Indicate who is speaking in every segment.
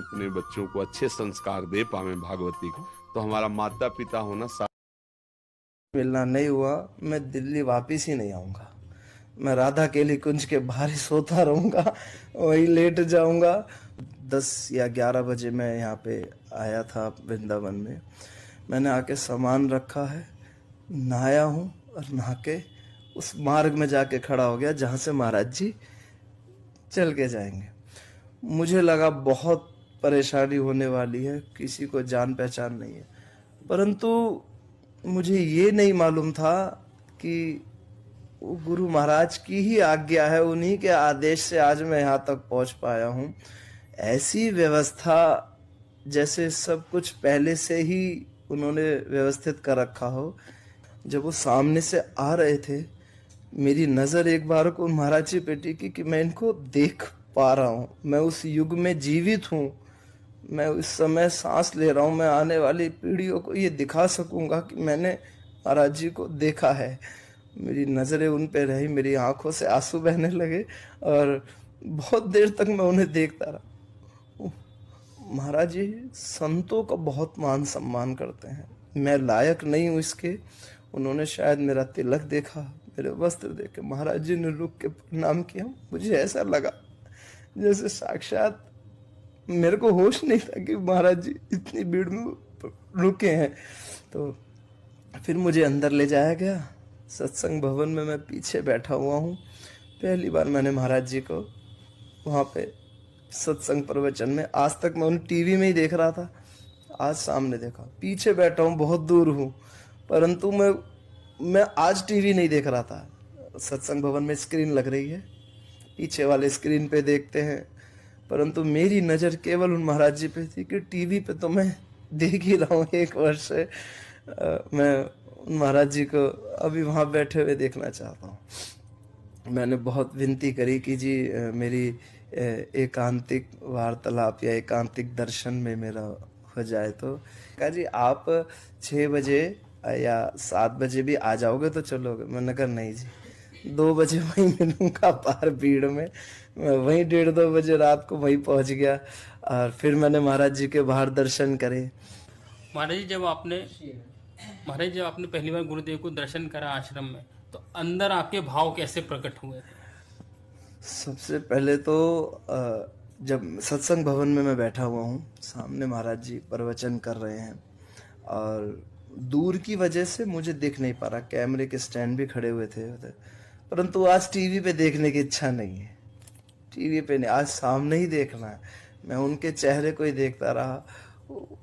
Speaker 1: अपने बच्चों को अच्छे संस्कार दे पावे भागवती, तो हमारा माता पिता होना
Speaker 2: मिलना नहीं हुआ, मैं दिल्ली वापिस ही नहीं आऊंगा। मैं राधा केली कुंज के बाहर ही सोता रहूंगा, वही लेट जाऊंगा। 10 या 11 बजे मैं यहाँ पे आया था वृंदावन में। मैंने आके सामान रखा है, नहाया हूँ और नहा के उस मार्ग में जाके खड़ा हो गया जहाँ से महाराज जी चल के जाएंगे। मुझे लगा बहुत परेशानी होने वाली है, किसी को जान पहचान नहीं है, परंतु मुझे ये नहीं मालूम था कि वो गुरु महाराज की ही आज्ञा है, उन्हीं के आदेश से आज मैं यहाँ तक पहुँच पाया हूँ। ऐसी व्यवस्था जैसे सब कुछ पहले से ही उन्होंने व्यवस्थित कर रखा हो। जब वो सामने से आ रहे थे, मेरी नज़र एक बार को महाराज जी पे टिकी कि मैं इनको देख पा रहा हूँ, मैं उस युग में जीवित हूँ, मैं उस समय सांस ले रहा हूँ, मैं आने वाली पीढ़ियों को ये दिखा सकूंगा कि मैंने महाराज जी को देखा है। मेरी नज़रें उन पे रही, मेरी आंखों से आंसू बहने लगे और बहुत देर तक मैं उन्हें देखता रहा। महाराज जी संतों का बहुत मान सम्मान करते हैं, मैं लायक नहीं हूँ इसके। उन्होंने शायद मेरा तिलक देखा, मेरे वस्त्र देखे, महाराज जी ने रुक के प्रणाम किया। मुझे ऐसा लगा जैसे साक्षात मेरे को होश नहीं था कि महाराज जी इतनी भीड़ में रुके हैं। तो फिर मुझे अंदर ले जाया गया, सत्संग भवन में मैं पीछे बैठा हुआ हूँ। पहली बार मैंने महाराज जी को वहाँ पे सत्संग प्रवचन में, आज तक मैं उन्हें टीवी में ही देख रहा था, आज सामने देखा। पीछे बैठा हूँ, बहुत दूर हूँ, परंतु मैं आज टीवी नहीं देख रहा था। सत्संग भवन में स्क्रीन लग रही है, पीछे वाले स्क्रीन पे देखते हैं, परंतु मेरी नज़र केवल उन महाराज जी पे थी कि टीवी पे तो मैं देख ही रहा हूँ 1 वर्ष से। मैं उन महाराज जी को अभी वहाँ बैठे हुए देखना चाहता हूँ। मैंने बहुत विनती करी कि जी मेरी एकांतिक वार्तालाप या एकांतिक दर्शन में मेरा हो जाए। तो कहा जी आप 6 बजे या 7 बजे भी आ जाओगे तो चलोगे? मैंने कहा नहीं जी, 2 बजे वहीं मिलूंगा बाहर भीड़ में। मैं वहीं 1:30-2 बजे रात को वहीं पहुंच गया और फिर मैंने महाराज जी के बाहर दर्शन करे।
Speaker 3: महाराज जी जब आपने पहली बार गुरुदेव को दर्शन करा आश्रम में, तो अंदर आपके भाव कैसे प्रकट हुए थे?
Speaker 2: सबसे पहले तो जब सत्संग भवन में मैं बैठा हुआ हूँ, सामने महाराज जी प्रवचन कर रहे हैं और दूर की वजह से मुझे दिख नहीं पा रहा, कैमरे के स्टैंड भी खड़े हुए थे, परंतु आज टीवी पे देखने की इच्छा नहीं है। टीवी पे नहीं, आज सामने ही देखना है। मैं उनके चेहरे को ही देखता रहा।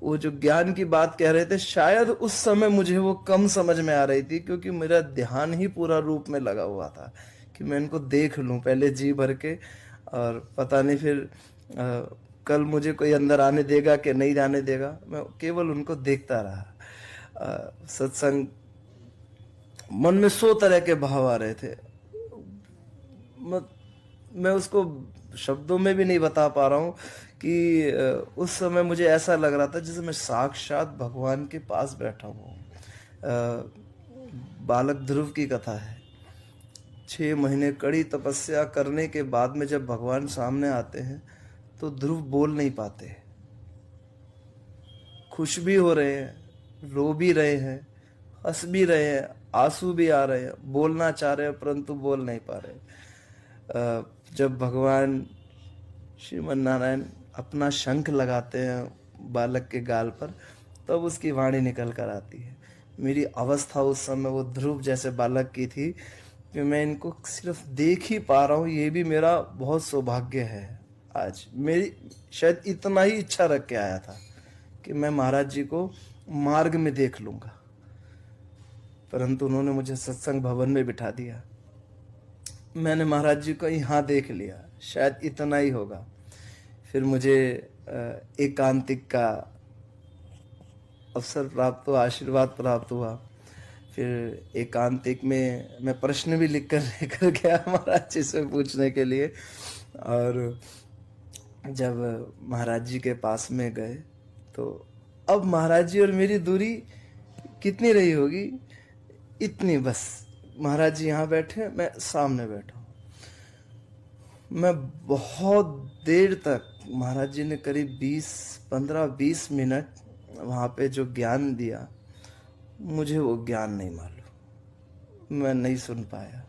Speaker 2: वो जो ज्ञान की बात कह रहे थे, शायद उस समय मुझे वो कम समझ में आ रही थी, क्योंकि मेरा ध्यान ही पूरा रूप में लगा हुआ था कि मैं इनको देख लूं पहले जी भर के, और पता नहीं फिर कल मुझे कोई अंदर आने देगा कि नहीं आने देगा। मैं केवल उनको देखता रहा। सत्संग मन में 100 तरह के भाव आ रहे थे। मैं उसको शब्दों में भी नहीं बता पा रहा हूँ कि उस समय मुझे ऐसा लग रहा था जैसे मैं साक्षात भगवान के पास बैठा हुआ हूँ। बालक ध्रुव की कथा है, 6 महीने कड़ी तपस्या करने के बाद में जब भगवान सामने आते हैं तो ध्रुव बोल नहीं पाते, खुश भी हो रहे हैं, रो भी रहे हैं, हंस भी रहे हैं, आंसू भी आ रहे हैं, बोलना चाह रहे हैं परंतु बोल नहीं पा रहे। जब भगवान श्रीमन नारायण अपना शंख लगाते हैं बालक के गाल पर, तब उसकी वाणी निकल कर आती है। मेरी अवस्था उस समय वो ध्रुव जैसे बालक की थी कि मैं इनको सिर्फ देख ही पा रहा हूँ। ये भी मेरा बहुत सौभाग्य है। आज मेरी शायद इतना ही इच्छा रख के आया था कि मैं महाराज जी को मार्ग में देख लूंगा, परंतु उन्होंने मुझे सत्संग भवन में बिठा दिया। मैंने महाराज जी को यहाँ देख लिया, शायद इतना ही होगा। फिर मुझे एकांतिक का अवसर प्राप्त हुआ, आशीर्वाद प्राप्त हुआ। फिर एकांतिक में मैं प्रश्न भी लिख कर लेकर गया महाराज जी से पूछने के लिए, और जब महाराज जी के पास में गए तो अब महाराज जी और मेरी दूरी कितनी रही होगी, इतनी बस। महाराज जी यहाँ बैठे, मैं सामने बैठा हूँ। मैं बहुत देर तक महाराज जी ने करीब 15-20 मिनट वहाँ पे जो ज्ञान दिया, मुझे वो ज्ञान नहीं मालूम, मैं नहीं सुन पाया।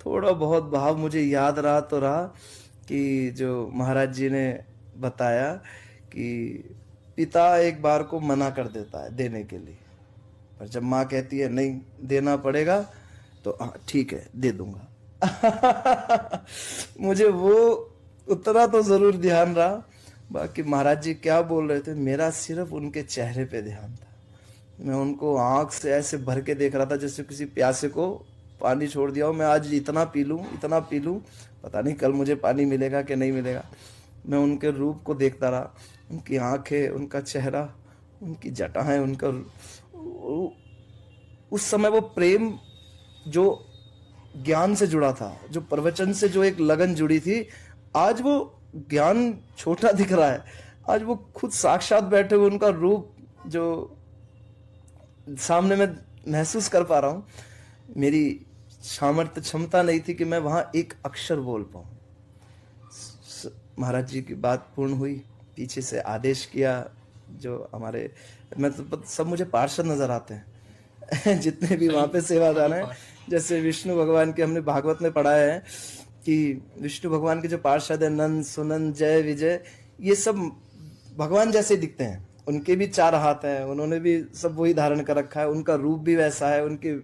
Speaker 2: थोड़ा बहुत भाव मुझे याद रहा तो रहा कि जो महाराज जी ने बताया कि पिता एक बार को मना कर देता है देने के लिए, पर जब माँ कहती है नहीं देना पड़ेगा तो हाँ ठीक है दे दूंगा। मुझे वो उतना तो जरूर ध्यान रहा, बाकी महाराज जी क्या बोल रहे थे मेरा सिर्फ उनके चेहरे पे ध्यान था। मैं उनको आंख से ऐसे भर के देख रहा था जैसे किसी प्यासे को पानी छोड़ दिया हो, मैं आज इतना पी लूं, पता नहीं कल मुझे पानी मिलेगा कि नहीं मिलेगा। मैं उनके रूप को देखता रहा, उनकी आंखें, उनका चेहरा, उनकी जटाएं, उनका उस समय वो प्रेम जो ज्ञान से जुड़ा था, जो प्रवचन से जो एक लगन जुड़ी थी, आज वो ज्ञान छोटा दिख रहा है। आज वो खुद साक्षात बैठे हुए उनका रूप जो सामने मैं महसूस कर पा रहा हूँ। मेरी सामर्थ्य क्षमता नहीं थी कि मैं वहां एक अक्षर बोल पाऊं। महाराज जी की बात पूर्ण हुई, पीछे से आदेश किया जो हमारे, मैं तो सब मुझे पार्षद नजर आते हैं जितने भी वहां पे सेवादार हैं। जैसे विष्णु भगवान के हमने भागवत में पढ़ा है कि विष्णु भगवान के जो पार्षद है नंद, सुनंद, जय, विजय, ये सब भगवान जैसे दिखते हैं। उनके भी 4 हाथ हैं, उन्होंने भी सब वही धारण कर रखा है, उनका रूप भी वैसा है। उनके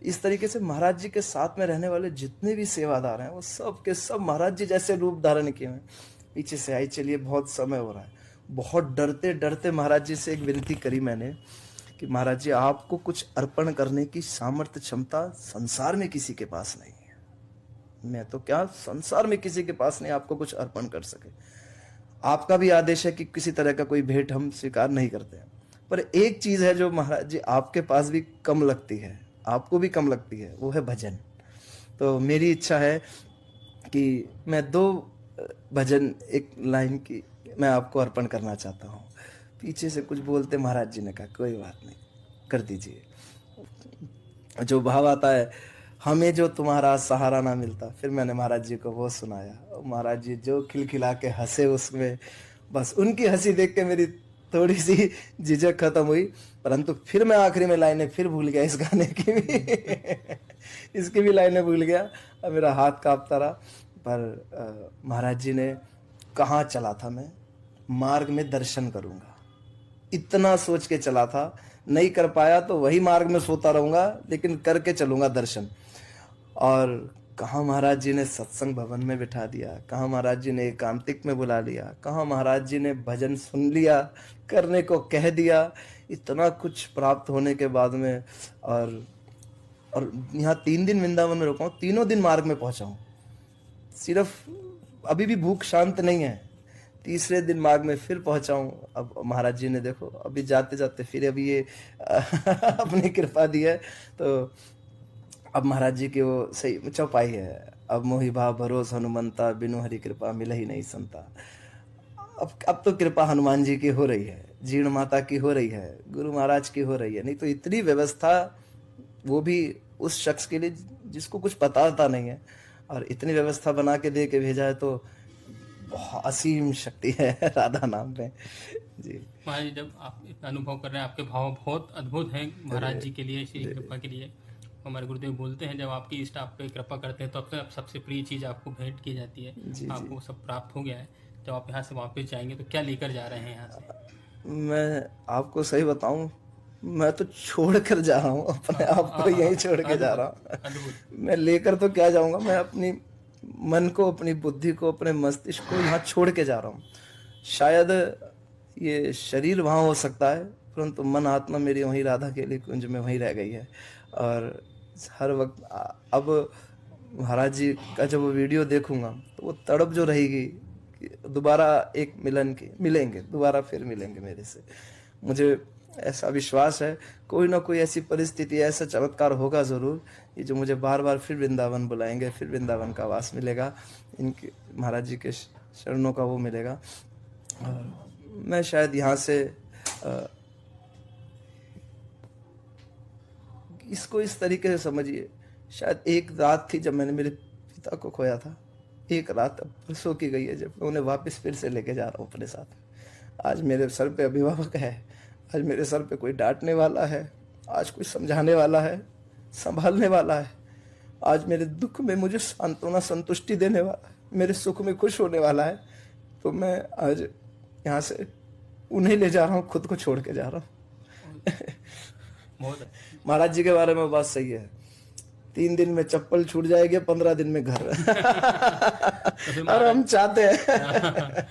Speaker 2: इस तरीके से महाराज जी के साथ में रहने वाले जितने भी सेवादार हैं वो सब के सब महाराज जी जैसे रूप धारण किए हैं। पीछे से आई चलिए बहुत समय हो रहा है, बहुत डरते डरते महाराज जी से एक विनती करी मैंने कि महाराज जी आपको कुछ अर्पण करने की सामर्थ्य क्षमता संसार में किसी के पास नहीं है। मैं तो क्या संसार में किसी के पास नहीं आपको कुछ अर्पण कर सके। आपका भी आदेश है कि किसी तरह का कोई भेंट हम स्वीकार नहीं करते हैं, पर एक चीज है जो महाराज जी आपके पास भी कम लगती है, आपको भी कम लगती है, वो है भजन। तो मेरी इच्छा है कि मैं 2 भजन एक लाइन की मैं आपको अर्पण करना चाहता हूँ। पीछे से कुछ बोलते महाराज जी ने कहा कोई बात नहीं कर दीजिए। जो भाव आता है हमें जो तुम्हारा सहारा ना मिलता, फिर मैंने महाराज जी को वो सुनाया और महाराज जी जो खिलखिला के हंसे उसमें, बस उनकी हंसी देख के मेरी थोड़ी सी झिझक खत्म हुई। परंतु फिर मैं आखिरी में लाइनें फिर भूल गया इस गाने की भी इसकी भी लाइनें भूल गया और मेरा हाथ कांपता रहा। पर महाराज जी ने कहाँ चला था मैं, मार्ग में दर्शन करूंगा, इतना सोच के चला था। नहीं कर पाया तो वही मार्ग में सोता रहूंगा, लेकिन करके चलूंगा दर्शन। और कहाँ महाराज जी ने सत्संग भवन में बिठा दिया, कहाँ महाराज जी ने एकांतिक में बुला लिया, कहाँ महाराज जी ने भजन सुन लिया, करने को कह दिया। इतना कुछ प्राप्त होने के बाद में और यहाँ 3 दिन वृंदावन में रुका हूँ, तीनों दिन मार्ग में पहुंचा हूँ। सिर्फ अभी भी भूख शांत नहीं है। तीसरे दिन मार्ग में फिर पहुंचा हूँ। अब महाराज जी ने देखो अभी जाते जाते फिर अभी ये अपनी कृपा दी है। तो अब महाराज जी की वो सही चौपाई है, अब मोहि भाव भरोस हनुमंता, बिनु हरि कृपा मिल ही नहीं संता। अब तो कृपा हनुमान जी की हो रही है, जीर्ण माता की हो रही है, गुरु महाराज की हो रही है। नहीं तो इतनी व्यवस्था, वो भी उस शख्स के लिए जिसको कुछ पता नहीं है, और इतनी व्यवस्था बना के दे के भेजा है, तो बहुत असीम शक्ति है राधा नाम में जी।
Speaker 3: महाराज जी जब आप इतना अनुभव कर रहे हैं, आपके भाव बहुत अद्भुत हैं महाराज जी के लिए, श्री कृपा के लिए। हमारे गुरुदेव बोलते हैं जब आपकी इष्ट आप पे कृपा करते हैं तो सबसे प्रिय चीज़ आपको भेंट की जाती है। आपको वो सब प्राप्त हो गया है। जब आप यहाँ से वापस जाएंगे तो क्या लेकर जा रहे हैं यहाँ से?
Speaker 2: मैं आपको सही बताऊं, मैं तो छोड़ कर जा रहा हूँ, अपने आप को यहीं छोड़ के जा रहा हूँ। मैं लेकर तो क्या जाऊंगा, मैं अपनी मन को, अपनी बुद्धि को, अपने मस्तिष्क को यहाँ छोड़ के जा रहा हूँ। शायद ये शरीर वहाँ हो सकता है, परंतु मन आत्मा मेरी वहीं राधा के लिए कुंज में वहीं रह गई है। और हर वक्त अब महाराज जी का जब वो वीडियो देखूंगा तो वो तड़प जो रहेगी दोबारा एक मिलन की, मिलेंगे दोबारा, फिर मिलेंगे मेरे से। मुझे ऐसा विश्वास है कोई ना कोई ऐसी परिस्थिति, ऐसा चमत्कार होगा जरूर, ये जो मुझे बार बार फिर वृंदावन बुलाएंगे, फिर वृंदावन का वास मिलेगा, इनके महाराज जी के शरणों का वो मिलेगा। और मैं शायद यहाँ से इसको इस तरीके से समझिए, शायद एक रात थी जब मैंने मेरे पिता को खोया था, एक रात अब परसों की गई है जब मैं उन्हें वापस फिर से लेके जा रहा हूँ अपने साथ। आज मेरे सर पे अभिभावक है, आज मेरे सर पे कोई डांटने वाला है, आज कोई समझाने वाला है, संभालने वाला है, आज मेरे दुख में मुझे सांत्वना संतुष्टि देने वाला है, मेरे सुख में खुश होने वाला है। तो मैं आज यहाँ से उन्हें ले जा रहा हूँ, खुद को छोड़ के जा रहा हूँ।
Speaker 3: बहुत
Speaker 2: महाराज जी के बारे में बात सही है, 3 दिन में चप्पल छूट जाएगी, 15 दिन में घर। और हम चाहते हैं